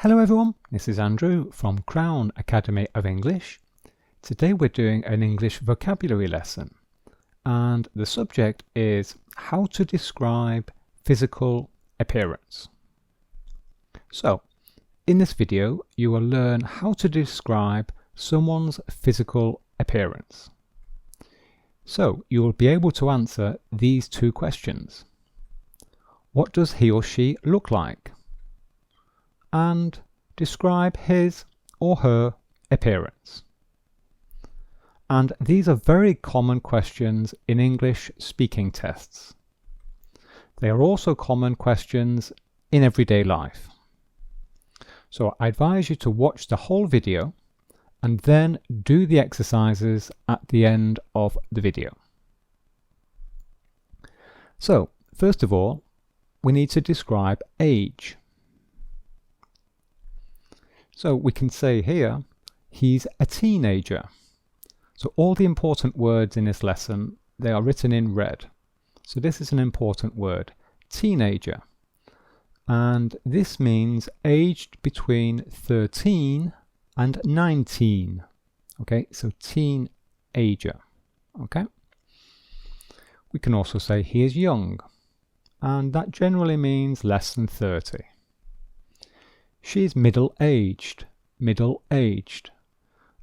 Hello everyone, this is Andrew from Crown Academy of English. Today we're doing an English vocabulary lesson and the subject is how to describe physical appearance. So, in this video you will learn how to describe someone's physical appearance. So, you will be able to answer these two questions. What does he or she look like? And describe his or her appearance. And these are very common questions in English speaking tests. They are also common questions in everyday life. So I advise you to watch the whole video and then do the exercises at the end of the video. So, first of all, we need to describe age. So we can say here, he's a teenager. So all the important words in this lesson, they are written in red. So this is an important word, teenager. And this means aged between 13 and 19. Okay, so teenager. Okay. We can also say he is young. And that generally means less than 30. She is middle-aged,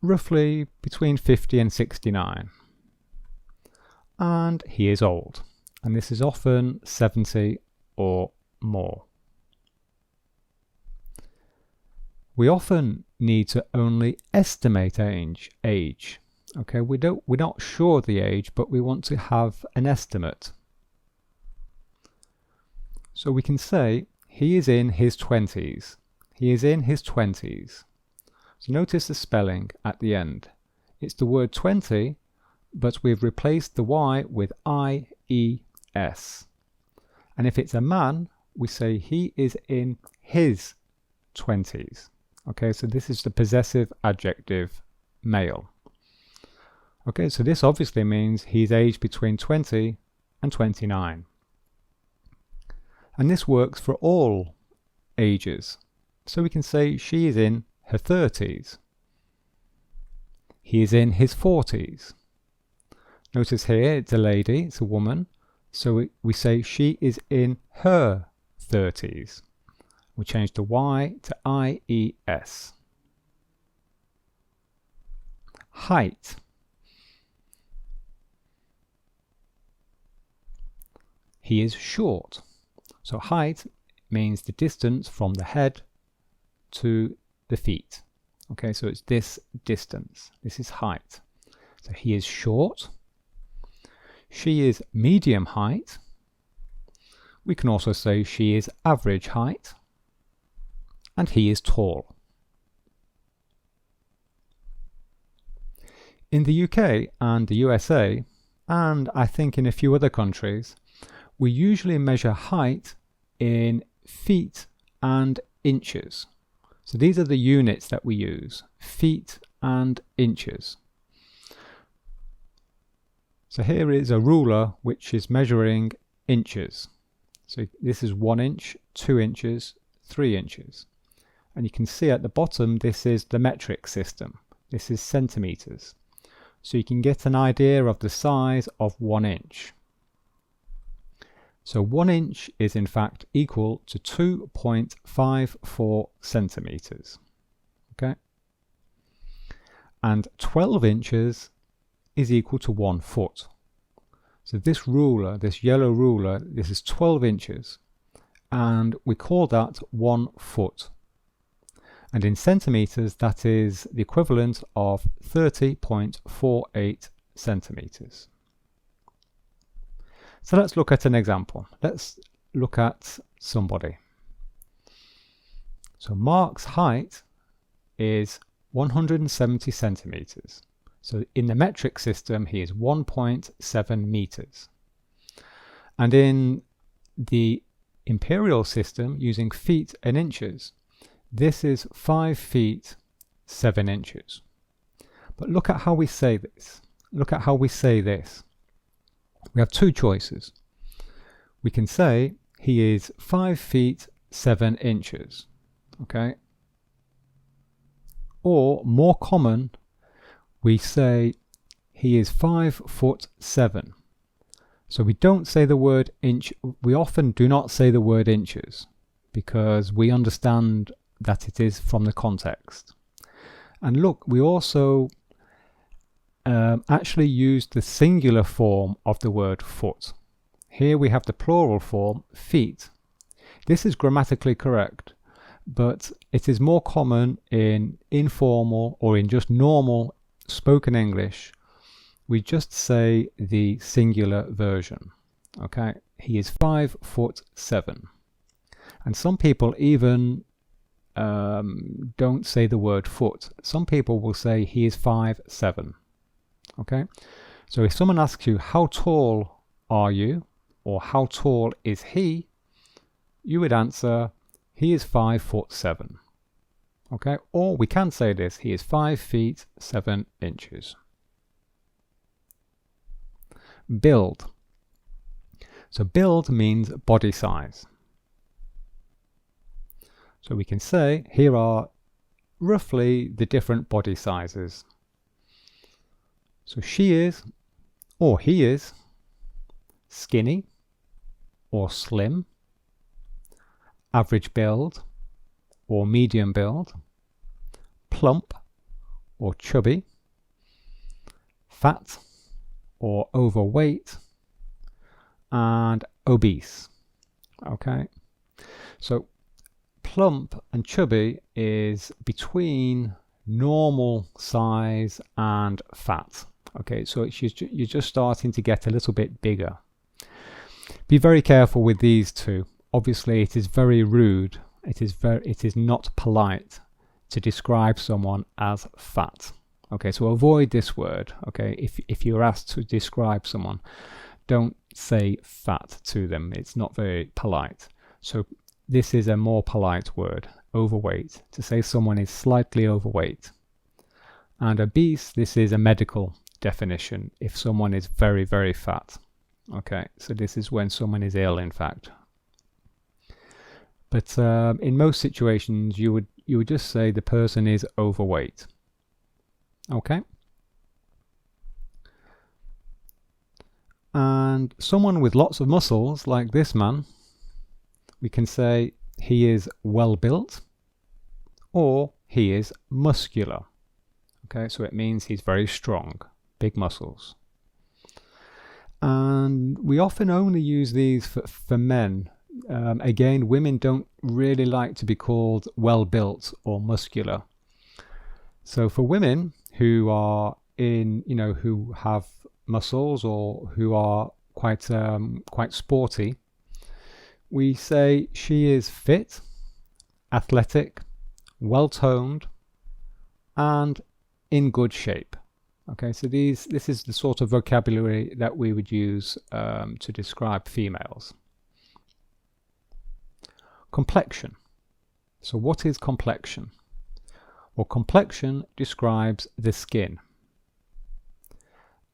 roughly between 50 and 69. And he is old, and this is often 70 or more. We often need to only estimate age. Okay, we're not sure the age, but we want to have an estimate. So we can say he is in his 20s. He is in his 20s. So notice the spelling at the end. It's the word 20, but we've replaced the Y with I-E-S. And if it's a man, we say he is in his 20s. Okay, so this is the possessive adjective male. Okay, so this obviously means he's aged between 20 and 29. And this works for all ages. So we can say she is in her 30s. He is in his 40s. Notice here it's a lady, it's a woman. So we say she is in her 30s. We change the Y to I-E-S. Height. He is short. So height means the distance from the head to the feet. Okay, so it's this distance. This is height. So he is short. She is medium height. We can also say she is average height. And he is tall. In the UK and the USA, and I think in a few other countries, we usually measure height in feet and inches. So these are the units that we use, feet and inches. So here is a ruler which is measuring inches. So this is 1 inch, 2 inches, 3 inches. And you can see at the bottom this is the metric system. This is centimeters. So you can get an idea of the size of 1 inch. So 1 inch is in fact equal to 2.54 centimeters. Okay? And 12 inches is equal to 1 foot. So this ruler, this yellow ruler, this is 12 inches. And we call that 1 foot. And in centimeters, that is the equivalent of 30.48 centimeters. So let's look at an example. Let's look at somebody. So Mark's height is 170 centimeters. So in the metric system, he is 1.7 meters. And in the imperial system, using feet and inches, this is 5 feet 7 inches. But look at how we say this. Look at how we say this. We have two choices. We can say he is 5 feet 7 inches. Okay, Or more common, we say he is 5'7". So we don't say the word inch. We often do not say the word inches because we understand that it is from the context. And look, we also actually use the singular form of the word foot. Here we have the plural form, feet. This is grammatically correct, but it is more common in informal or in just normal spoken English. We just say the singular version. Okay, he is 5'7". And some people even don't say the word foot. Some people will say he is 5'7". Okay, so if someone asks you, how tall are you? Or how tall is he? You would answer, he is 5'7". Okay, or we can say this, he is 5 feet 7 inches. Build. So build means body size. So we can say, here are roughly the different body sizes. So she is, or he is, skinny or slim, average build or medium build, plump or chubby, fat or overweight, and obese. Okay, so plump and chubby is between normal size and fat. Okay, so you're just starting to get a little bit bigger. Be very careful with these two. Obviously, it is very rude. It is not polite to describe someone as fat. Okay, so avoid this word. Okay, if you're asked to describe someone, don't say fat to them. It's not very polite. So this is a more polite word, overweight. To say someone is slightly overweight. And obese, this is a medical definition. If someone is very, very fat. Okay, so this is when someone is ill, in fact. But in most situations, you would just say the person is overweight. Okay. And someone with lots of muscles, like this man, we can say he is well built, or he is muscular. Okay, so it means he's very strong, big muscles. And we often only use these for men. Again, women don't really like to be called well built or muscular. So for women who are who have muscles or who are quite sporty, we say she is fit, athletic, well toned, and in good shape. Okay, so this is the sort of vocabulary that we would use to describe females. Complexion. So what is complexion? Well, complexion describes the skin.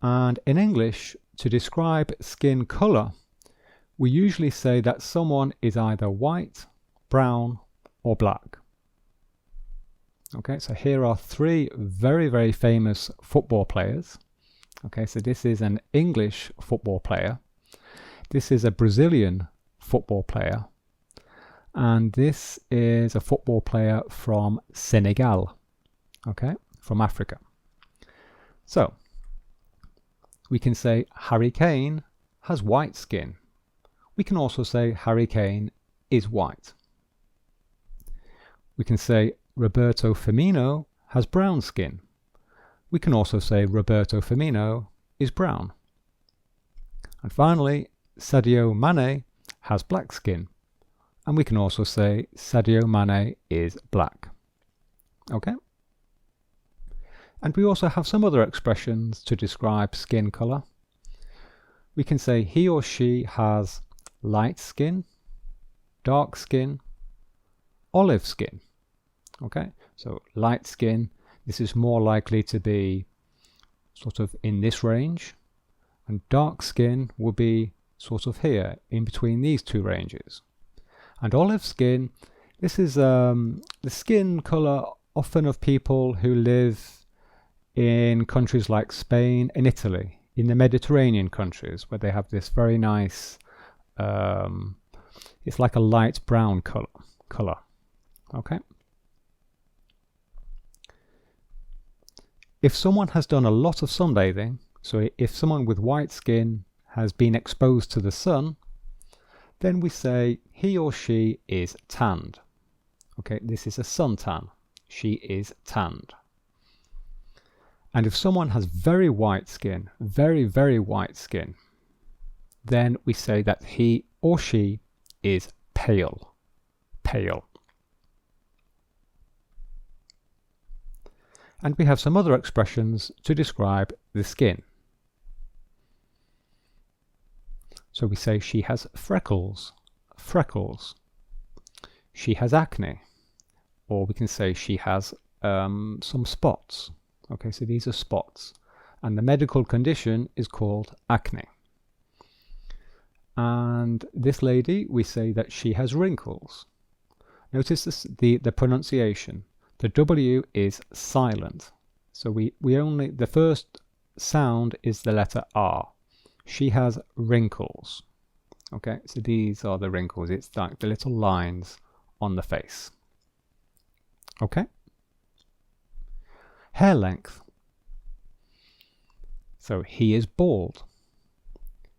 And in English, to describe skin color, we usually say that someone is either white, brown, or black. Okay, so here are three very, very famous football players. Okay, so this is an English football player. This is a Brazilian football player. And this is a football player from Senegal. Okay, from Africa. So, we can say Harry Kane has white skin. We can also say Harry Kane is white. We can say Roberto Firmino has brown skin. We can also say Roberto Firmino is brown. And finally, Sadio Mane has black skin. And we can also say Sadio Mane is black. Okay? And we also have some other expressions to describe skin color. We can say he or she has light skin, dark skin, olive skin. Okay, so light skin, this is more likely to be sort of in this range, and dark skin will be sort of here, in between these two ranges. And olive skin, this is the skin color often of people who live in countries like Spain and Italy, in the Mediterranean countries, where they have this very nice, it's like a light brown color. Okay. If someone has done a lot of sunbathing, so if someone with white skin has been exposed to the sun, then we say he or she is tanned. Okay, this is a suntan. She is tanned. And if someone has very white skin, very, very white skin, then we say that he or she is pale. Pale. And we have some other expressions to describe the skin. So we say she has freckles. Freckles. She has acne. Or we can say she has some spots. Okay, so these are spots. And the medical condition is called acne. And this lady, we say that she has wrinkles. Notice this, the pronunciation. The W is silent. So we only, the first sound is the letter R. She has wrinkles. Okay, so these are the wrinkles. It's like the little lines on the face. Okay. Hair length. So he is bald.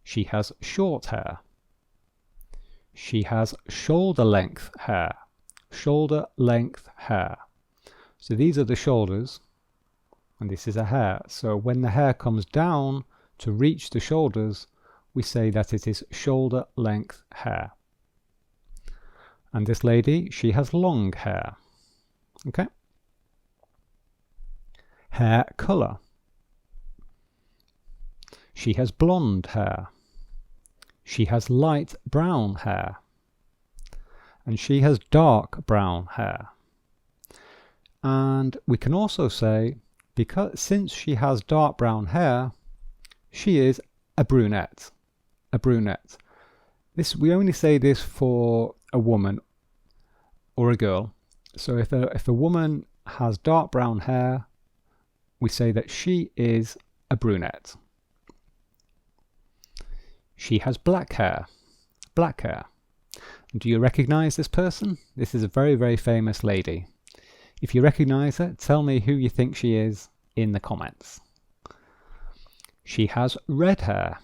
She has short hair. She has shoulder length hair. Shoulder length hair. So these are the shoulders, and this is a hair. So when the hair comes down to reach the shoulders, we say that it is shoulder length hair. And this lady, she has long hair. Okay. Hair color. She has blonde hair. She has light brown hair. And she has dark brown hair. And we can also say, because since she has dark brown hair, she is a brunette. A brunette. This, we only say this for a woman or a girl. So if a woman has dark brown hair, we say that she is a brunette. She has black hair. Black hair. Do you recognize this person? This is a very, very famous lady. If you recognize her, tell me who you think she is in the comments. She has red hair.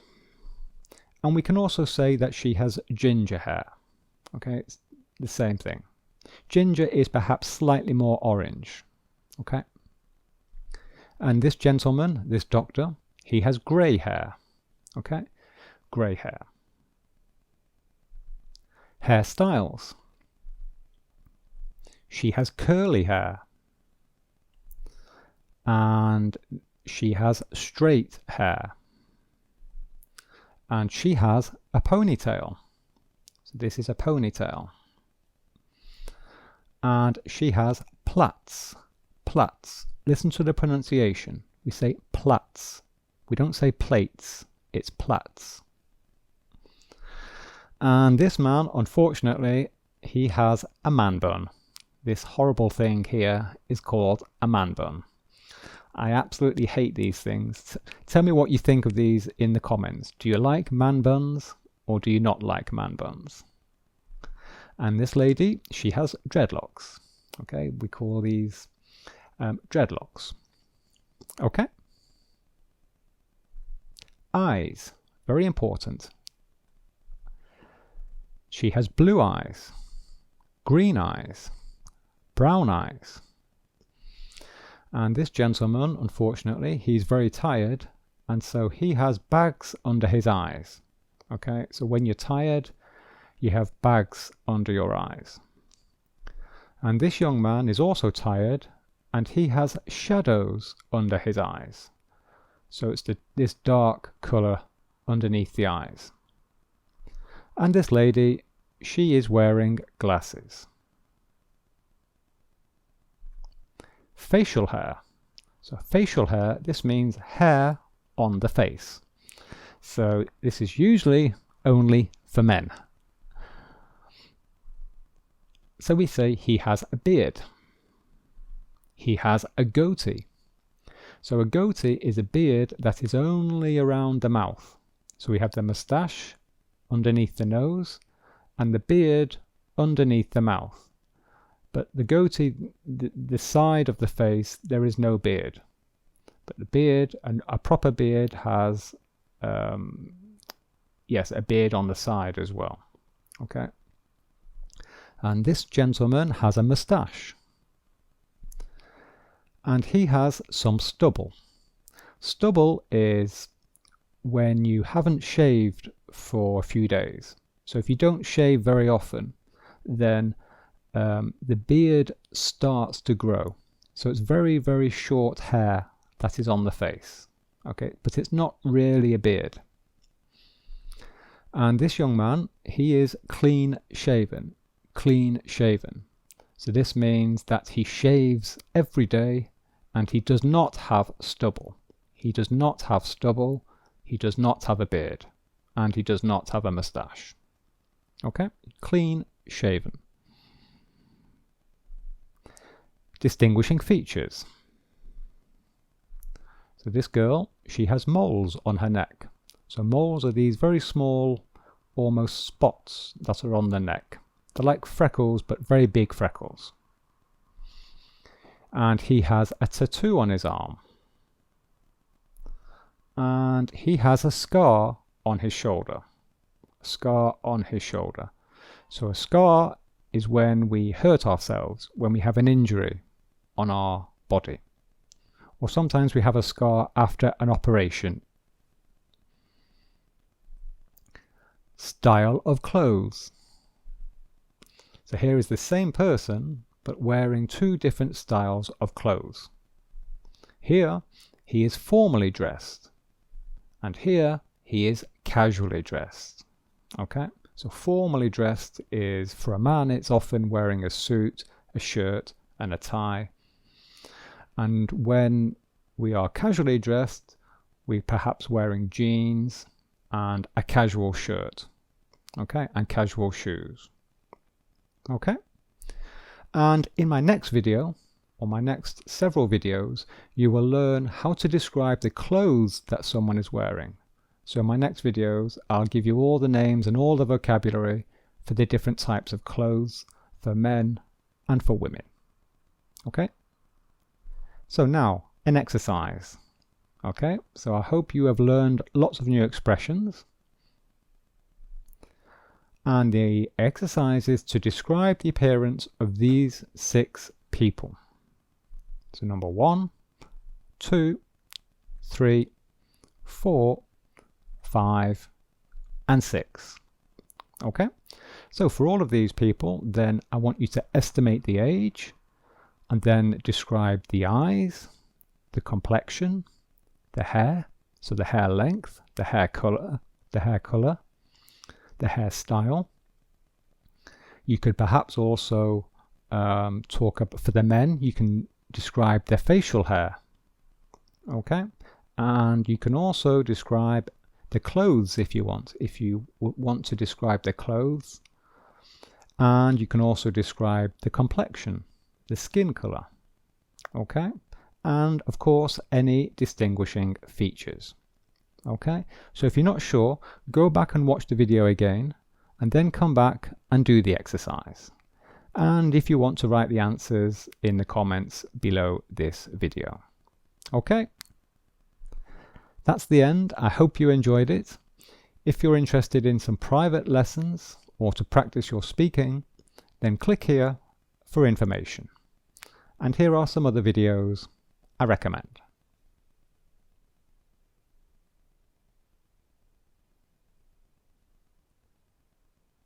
And we can also say that she has ginger hair. Okay, it's the same thing. Ginger is perhaps slightly more orange. Okay. And this gentleman, this doctor, he has grey hair. Okay, grey hair. Hairstyles. She has curly hair. And she has straight hair. And she has a ponytail. So this is a ponytail. And she has plaits. Plaits. Listen to the pronunciation. We say plaits. We don't say plates. It's plaits. And this man, unfortunately, he has a man bun. This horrible thing here is called a man bun. I absolutely hate these things. Tell me what you think of these in the comments. Do you like man buns or do you not like man buns? And this lady, she has dreadlocks. Okay, we call these dreadlocks. Okay. Eyes, very important. She has blue eyes, green eyes, brown eyes. And this gentleman, unfortunately, he's very tired, and so he has bags under his eyes. Okay, so when you're tired, you have bags under your eyes. And this young man is also tired, and he has shadows under his eyes. So it's this dark colour underneath the eyes. And this lady, she is wearing glasses. Facial hair. So facial hair, this means hair on the face. So this is usually only for men. So we say he has a beard. he has a goatee. So a goatee is a beard that is only around the mouth. So we have the moustache underneath the nose and the beard underneath the mouth. But the goatee, the side of the face, there is no beard. But the beard, a proper beard has, yes, a beard on the side as well. Okay. And this gentleman has a moustache. And he has some stubble. Stubble is when you haven't shaved for a few days. So if you don't shave very often, then the beard starts to grow. So it's very, very short hair that is on the face. Okay, but it's not really a beard. And this young man, he is clean shaven. Clean shaven. So this means that he shaves every day and he does not have stubble. He does not have stubble. He does not have a beard. And he does not have a moustache. Okay? Clean shaven. Distinguishing features. So this girl, she has moles on her neck. So moles are these very small, almost spots that are on the neck. They're like freckles, but very big freckles. And he has a tattoo on his arm. And he has a scar on his shoulder. A scar on his shoulder. So a scar is when we hurt ourselves, when we have an injury on our body. Or sometimes we have a scar after an operation. Style of clothes. So here is the same person, but wearing two different styles of clothes. Here, he is formally dressed. And here, he is casually dressed. Okay? So formally dressed is, for a man, it's often wearing a suit, a shirt, and a tie. And when we are casually dressed, we're perhaps wearing jeans and a casual shirt. Okay? And casual shoes. Okay? And in my next video, or my next several videos, you will learn how to describe the clothes that someone is wearing. So in my next videos, I'll give you all the names and all the vocabulary for the different types of clothes for men and for women. Okay? So now, an exercise. Okay? So I hope you have learned lots of new expressions. And the exercise is to describe the appearance of these 6 people. So number 1, 2, 3, 4, 5, and 6. Okay? So for all of these people, then I want you to estimate the age, and then describe the eyes, the complexion, the hair, so the hair length, the hair color, the hairstyle. You could perhaps also talk about, for the men, you can describe their facial hair. Okay? And you can also describe the clothes if you want. If you want to describe the clothes. And you can also describe the complexion, the skin color. Okay? And of course, any distinguishing features. Okay? So if you're not sure, go back and watch the video again, and then come back and do the exercise. And if you want to write the answers in the comments below this video. Okay? That's the end. I hope you enjoyed it. If you're interested in some private lessons or to practice your speaking, then click here for information. And here are some other videos I recommend.